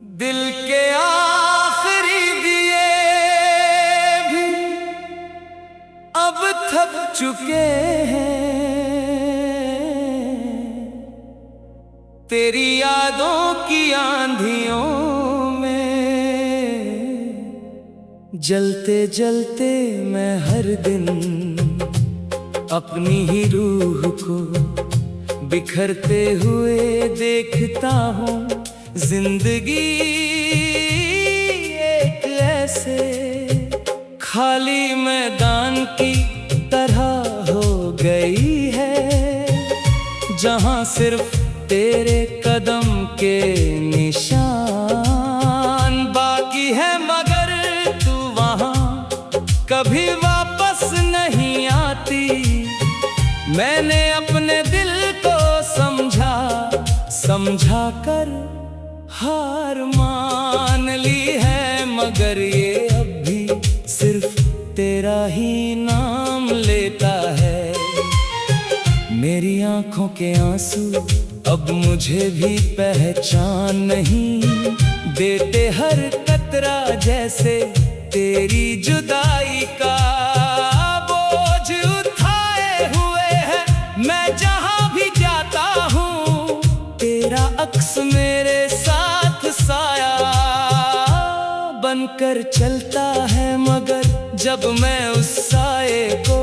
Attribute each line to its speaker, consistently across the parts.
Speaker 1: दिल के आखिरी दिए भी अब थक चुके हैं, तेरी यादों की आंधियों में जलते जलते मैं हर दिन अपनी ही रूह को बिखरते हुए देखता हूँ। जिंदगी एक ऐसे खाली मैदान की तरह हो गई है, जहाँ सिर्फ तेरे कदम के निशान बाकी है, मगर तू वहाँ कभी वापस नहीं आती। मैंने अपने दिल को समझा कर हार मान ली है, मगर ये अब भी सिर्फ तेरा ही नाम लेता है। मेरी आंखों के आंसू अब मुझे भी पहचान नहीं देते, हर कतरा जैसे तेरी जुदाई का बोझ उठाए हुए है। मैं जहां भी जाता हूँ तेरा अक्स मेरे साथ साया बनकर चलता है, मगर जब मैं उस साए को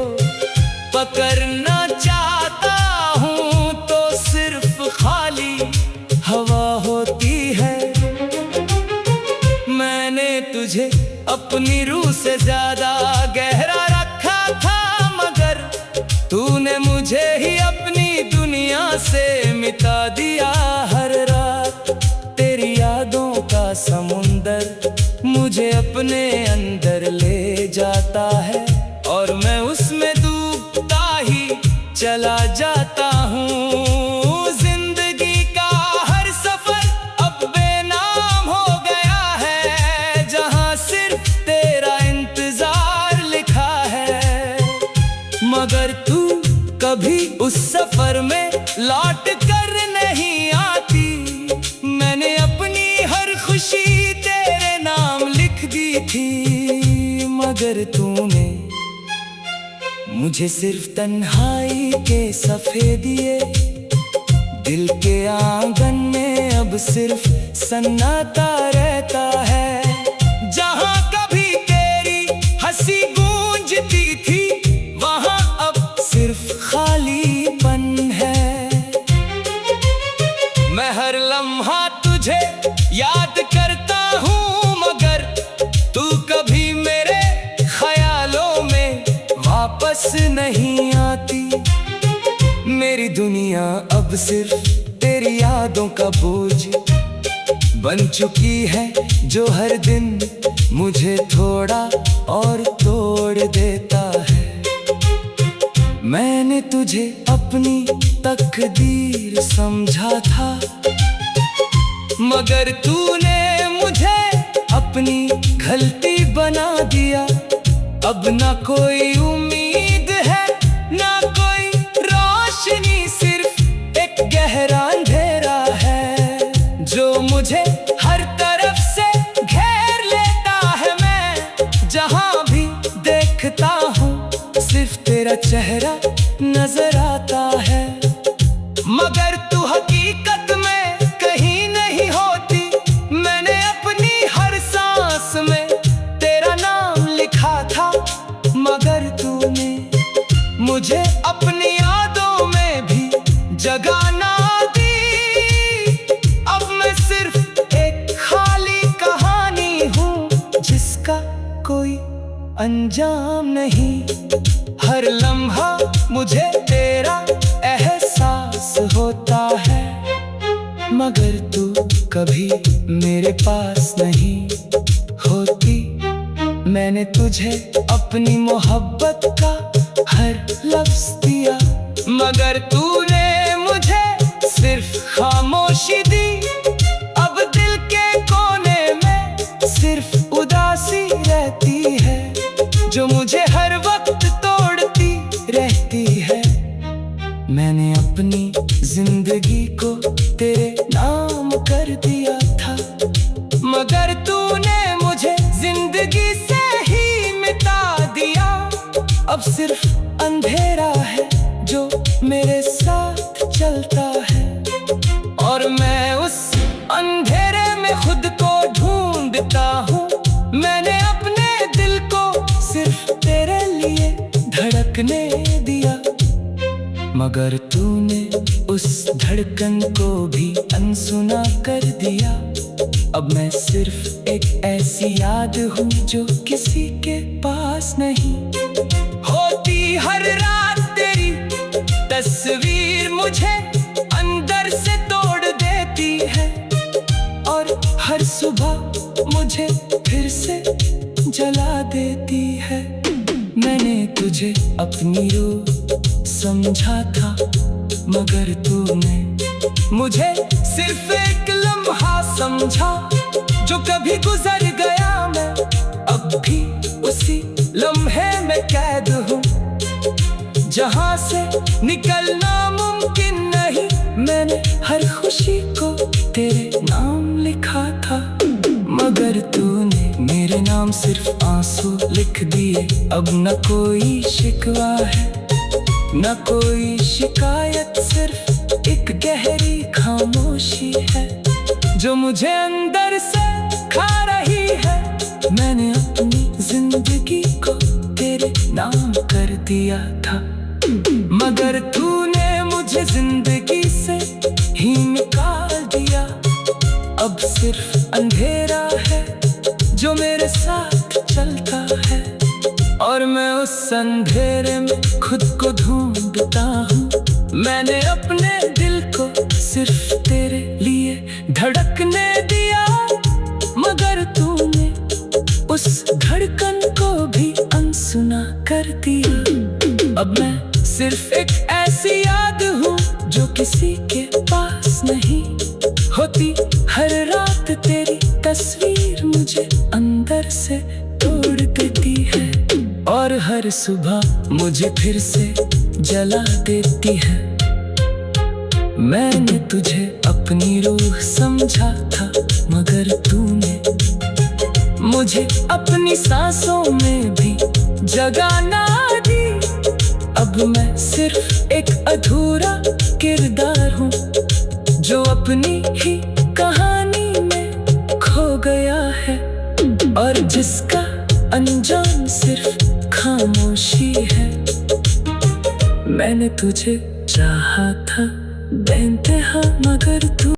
Speaker 1: पकड़ना चाहता हूँ तो सिर्फ खाली हवा होती है। मैंने तुझे अपनी रूह से ज्यादा गहरा रखा था, मगर तूने मुझे ही अपनी दुनिया से मिटा दिया। हर रात तेरी यादों का समुंदर मुझे अपने अंदर ले जाता है, और मैं उसमें डूबता ही चला जाता हूँ। जिंदगी का हर सफर अब बेनाम हो गया है, जहाँ सिर्फ तेरा इंतजार लिखा है, मगर तू कभी उस सफर में लौट कर नहीं आती। मैंने अपनी हर खुशी तेरे नाम लिख दी थी, मगर तूने मुझे सिर्फ तन्हाई के सफ़े दिए। दिल के आंगन में अब सिर्फ सन्नाटा रहता है, जहाँ कभी तेरी हंसी गूंजती थी वहाँ अब सिर्फ खालीपन है। मैं हर लम्हा तुझे याद करता हूँ, मगर तू कभी मेरे ख्यालों में वापस नहीं आती। मेरी दुनिया अब सिर्फ तेरी यादों का बोझ बन चुकी है, जो हर दिन मुझे थोड़ा और तोड़ देता है। मैंने तुझे अपनी तकदीर समझा था, मगर तूने मुझे अपनी गलती बना दिया। अब ना कोई उम्मीद है ना कोई रोशनी, सिर्फ एक गहरा अंधेरा है जो मुझे हर तरफ से घेर लेता है। मैं जहां भी देखता हूँ सिर्फ तेरा चेहरा नजर आता है, मगर तू हकीकत में कहीं नहीं होती। मैंने अपनी हर सांस में तेरा नाम लिखा था, मगर तूने मुझे अपनी यादों में भी जगह ना दी। अब मैं सिर्फ एक खाली कहानी हूँ जिसका कोई अंजाम नहीं। हर लम्हा मुझे तेरा एहसास होता है, मगर तू कभी मेरे पास नहीं होती। मैंने तुझे अपनी मोहब्बत का हर लफ्ज दिया, मगर तूने मुझे सिर्फ खामोशी दी। अब दिल के कोने में सिर्फ उदासी रहती है, जो मुझे हर वक्त तोड़ती रहती है। मैंने अपनी जिंदगी को तेरे नाम कर दिया था, अब सिर्फ अंधेरा है जो मेरे साथ चलता है, और मैं उस अंधेरे में खुद को ढूंढता हूँ। मैंने अपने दिल को सिर्फ तेरे लिए धड़कने दिया, मगर तूने उस धड़कन को भी अनसुना कर दिया। अब मैं सिर्फ एक ऐसी याद हूँ जो किसी के पास नहीं। होती हर रात तेरी तस्वीर मुझे अंदर से तोड़ देती है, और हर सुबह मुझे फिर से जला देती है। मैंने तुझे अपनी रूह समझा था, मगर तूने मुझे सिर्फ एक लम्हा समझा जो कभी गुजर गया। मैं अब भी उसी लम्हे में कैद हूँ जहाँ से निकलना मुमकिन नहीं। मैंने हर खुशी को तेरे नाम लिखा था, मगर तूने मेरे नाम सिर्फ आंसू लिख दिए। अब न कोई शिकवा है न कोई शिकायत, सिर्फ एक गहरी खामोशी है जो मुझे अंदर से खा रही है। मैंने अपनी जिंदगी को तेरे नाम कर दिया था, मगर तूने मुझे जिंदगी से ही निकाल दिया। अब सिर्फ अंधेरा है जो मेरे साथ चलता है, और मैं उस अंधेरे में खुद को ढूंढता हूँ। मैंने अपने दिल को सिर्फ तेरे लिए धड़कने दिया, मगर तूने उस धड़कन को भी अनसुना कर दिया। अब मैं सिर्फ एक ऐसी याद हूँ जो किसी के पास नहीं। होती हर रात तेरी तस्वीर मुझे अंदर से तोड़ देती है, और हर सुबह मुझे फिर से जला देती है। मैंने तुझे अपनी रूह समझा था, मगर तूने मुझे अपनी सांसों में भी जगह ना दी। अब मैं सिर्फ एक अधूरा किरदार हूँ जो अपनी ही कहानी में खो गया है, और जिसका अंजाम सिर्फ खामोशी है। मैंने तुझे चाहा था बेइंतहा, मगर तू